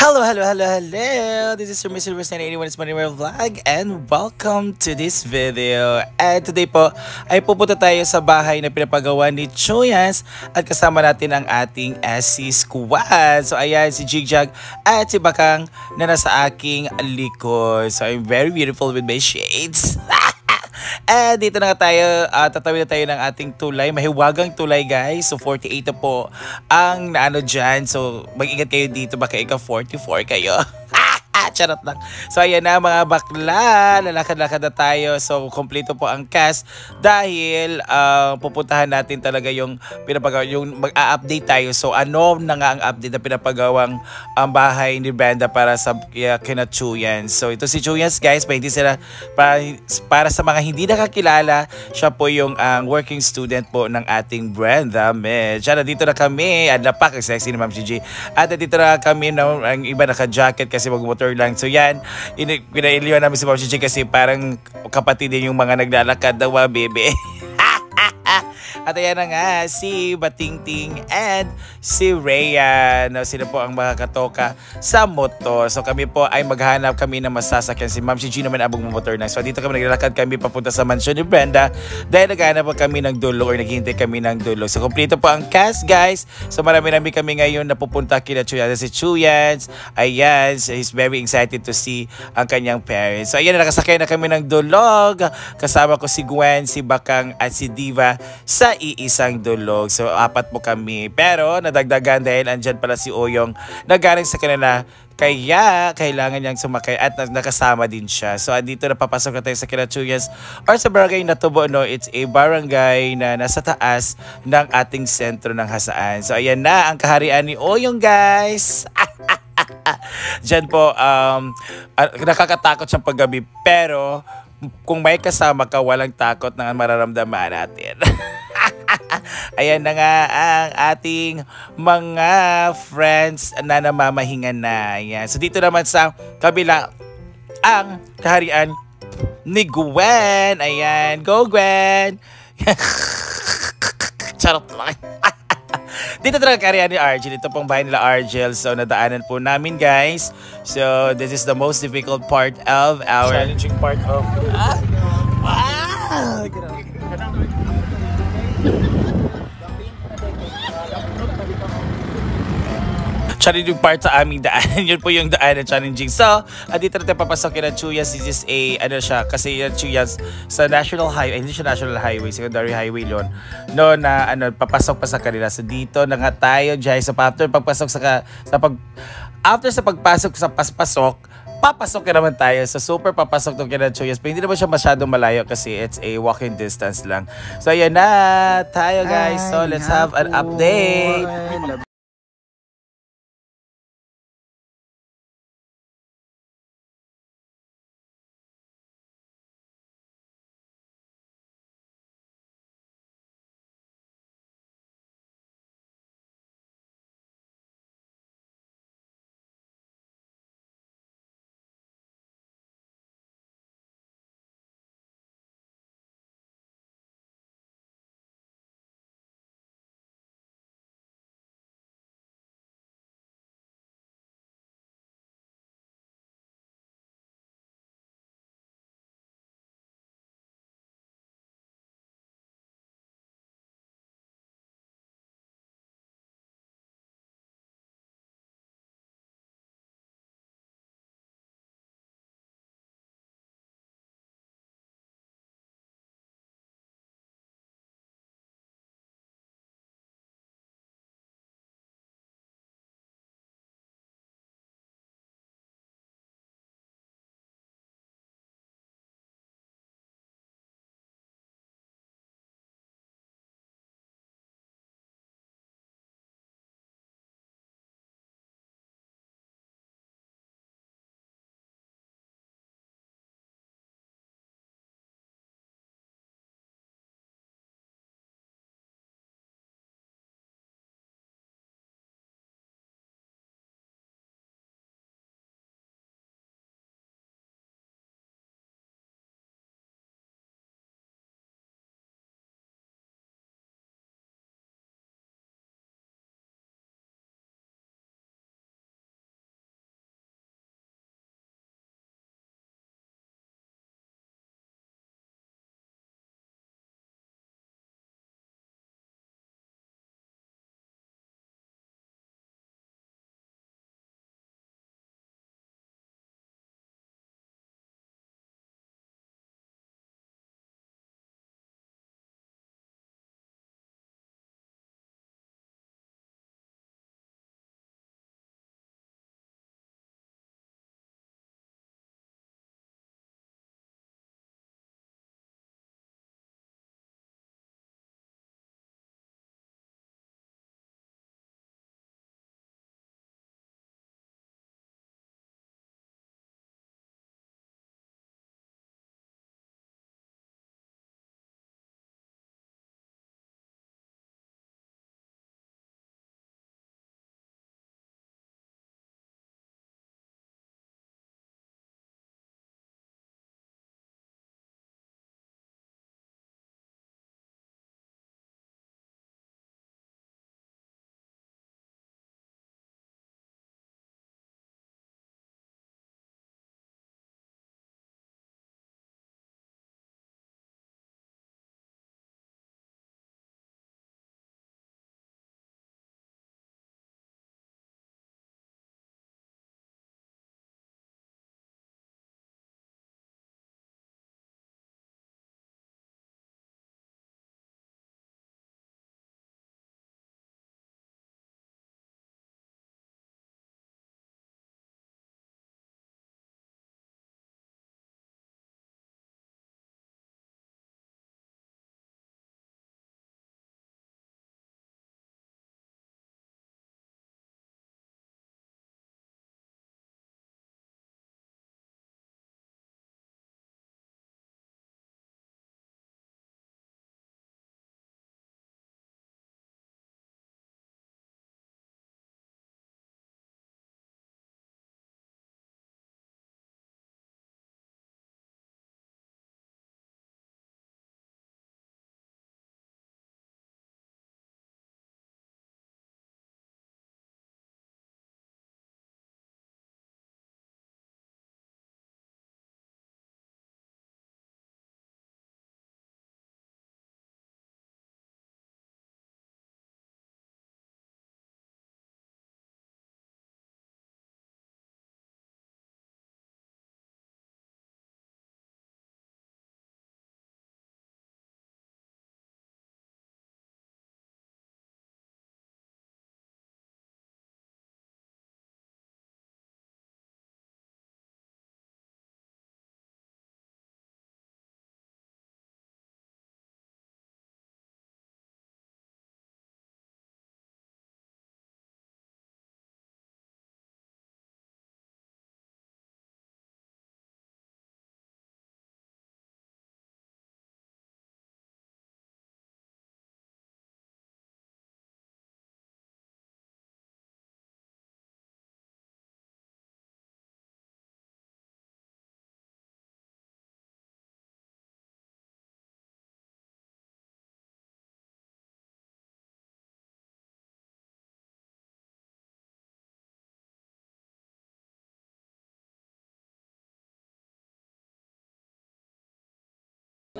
Hello, hello, hello, hello! This is Sir Mr. 81 is Money Vlog and welcome to this video. And today po ay pupunta tayo sa bahay na pinapagawa ni Chuyans at kasama natin ang ating SC Squad. So ayan si Jigjag at si Bakang na nasa aking likod. So I'm very beautiful with my shades. Dito na nga tayo, tatawid na tayo ng ating tulay, mahiwagang tulay guys. So 48 na po ang naano dyan. So mag-ingat kayo dito, baka ika 44 kayo. Charot lang. So ayan na mga bakla, lalakad-lakad na tayo. So kompleto po ang cast dahil pupuntahan natin talaga yung pinapagawa, yung mag-a-update tayo. So ano na nga ang update na pinapagawang ang bahay ni Brenda para sa kina Chuyans. So ito si Chuyans guys, para sa mga hindi nakakilala, siya po yung working student po ng ating Brenda Med. Dito na kami, adlapak, sexy ni Ma'am Gigi. At dito na kami, no, ang iba naka-jacket kasi mag-motor lang. So yan, pinailiwan namin si Ma'am Gigi kasi parang kapatid din yung mga naglalakad daw, bebe. At ayan na nga, si Batingting and si Rhea. No, sila po ang makakatoka sa motor. So kami po ay maghanap kami ng masasakyan. Si Ma'am Gigi naman abong motor na. So dito kami naglalakad kami papunta sa mansion ni Brenda. Dahil naghanap po kami ng dulog or naghihintay kami ng dulog. So kompleto po ang cast guys. So marami-rami kami ngayon na pupunta kina Chuyans. Si Chuyans, ayan, so he's very excited to see ang kanyang parents. So ayan, nakasakay na kami ng dulog. Kasama ko si Gwen, si Bakang at si Diva sa iisang dulog. So apat po kami. Pero nadagdagan dahil andyan pala si Oyong na galing sa kanila. Kaya kailangan niyang sumakay at nakasama din siya. So dito na papasok na tayo sa kina Chuyans or sa barangay na Tubo. No? It's a barangay na nasa taas ng ating sentro ng Hasaan. So ayan na ang kaharian ni Oyong guys. Diyan po nakakatakot siyang paggabi pero kung may kasama ka, walang takot na mararamdaman natin. Ayan na nga ang ating mga friends na namamahingan na. Ayan. So dito naman sa kabila ang kaharian ni Gwen. Ayan. Go Gwen! Charot lang. Dito talaga kaharian ni Argel. Ito pong bahay nila Argel. So nadaanan po namin guys. So this is the most difficult part of our challenging part of challenging part sa aming daan. Yun po yung daan na challenging. So, dito natin papasok yun ang Chuyans. This is a, ano siya, kasi yung Chuyans sa National Highway, hindi siya National Highway, secondary highway yun. No, na ano, papasok pa sa kanila. So, dito na nga tayo, Jai. So, after pagpasok sa pagpasok sa paspasok, papasok ka naman tayo. So, super papasok itong kina Chuyans. Pero hindi naman siya masyadong malayo kasi it's a walking distance lang. So, ayan na tayo, guys. So, let's have an update.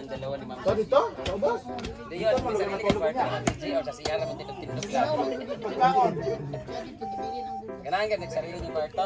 ng dalawa ni Ma'am. So dito? Sa ubos? Diyon, isa rin kay kwarto ng DJ o sa siyara mo tinutindog lang. Pagkaon. Ganahan ka, nagsarili ni kwarto.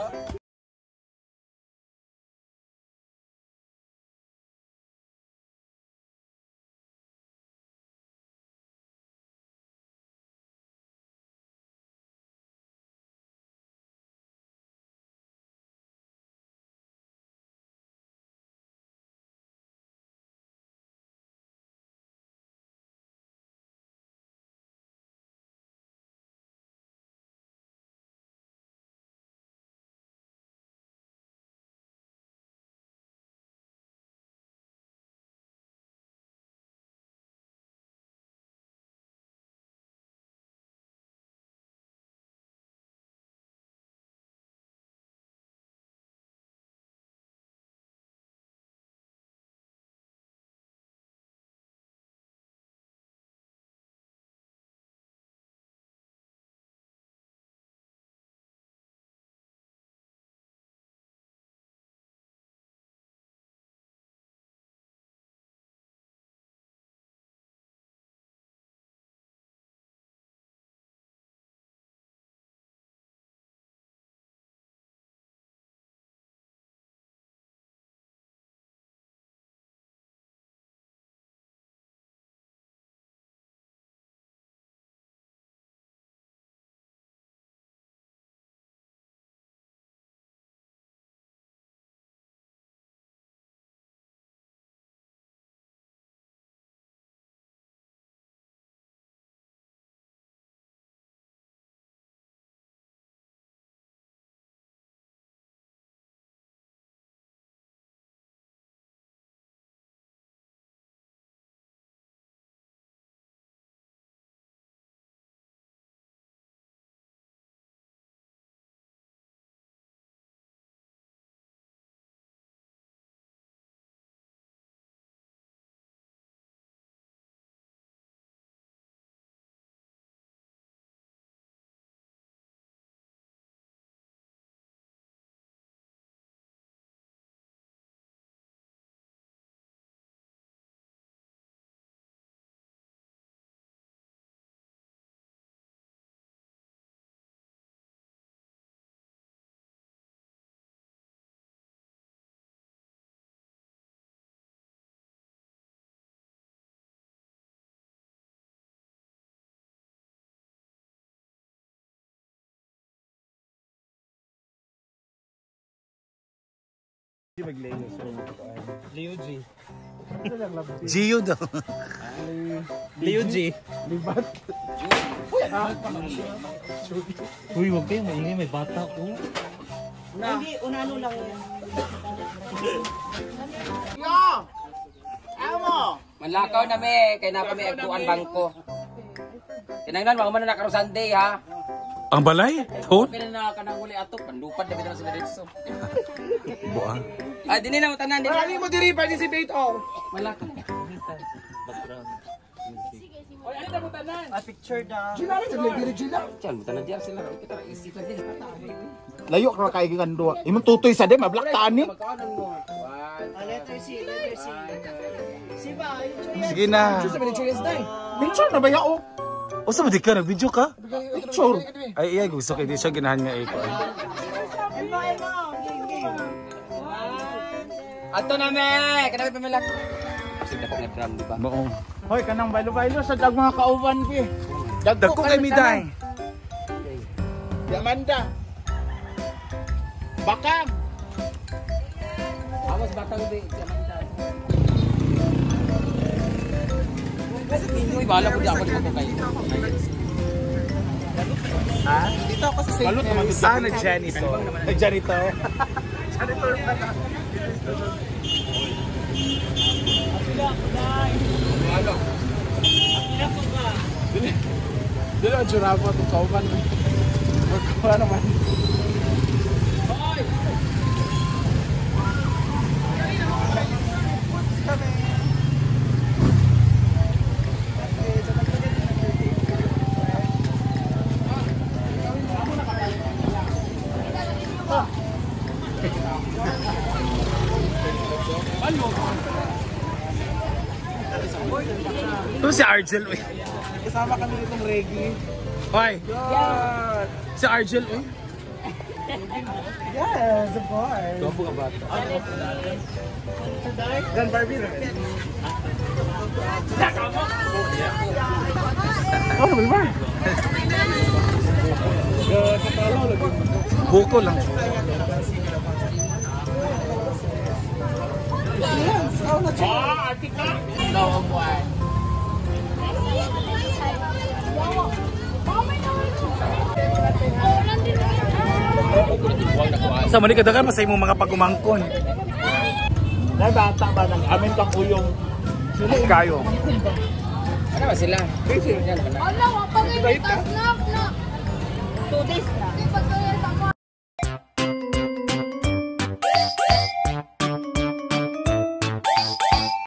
Leo G. Gio daw. Leo G. Libat. Uy, huwag kayo maingay, may bata ko. Hindi, unano lang yan. Yo! Amo! Manlakaw na me, kay na kami agtuan bangko. Kinanglan, mga man na karo Sunday ha. Ang balay? Ton? Pila na kanang uli ato, pandupad na bitaw sila dito. Buang. Ah, dini na mo tanan dini. Marami mo diri participate oh. Malakaw. Oy, ano na mo tanan? Ah, picture na. Gila na sa diri gila. Diyan, mo tanan diyan sila. Kita ra isip lang din. Layo ka kay gando. Imong tutoy sa dem mablak taan ni. Magkaanan mo. Letter C, letter C. Si ba? Sige na. Sa mga churches dai. Picture na ba yao? O sa ka? Nag-video ka? Picture. Ay, iya. Gusto ko. Hindi siya ginahan niya eh. Emma, Emma. Ato na me, kanapit pa malak. Kasi dapat na drum, di ba? Maong. Hoy, kanang bailo-bailo sa dag mga kauban ki. Dagko kay Miday. Yamanda. Bakang. Awas batang di, Samantha. Uy, bahala ko di ako dito kayo. Ha? Dito ako sa St. Balot naman Mary's. dito. Ah, nag-janitor. Nag-janitor. Janitor pala. Dili ang jurapa to kauban. Wala naman. Ito si Argel, uy. Kasama kami nitong reggae. Oy, Yan! si Argel, uy. Yes, of course. Ito ang bata. Dan Barbie. Oh, naman ba? Buko lang. Sa mali kadagan masay mo mga pagumangkon. Dahil bata ba nang amin kang uyong. Kayo. Ano ba sila? Ala, wapag ilitas na. 2 days na.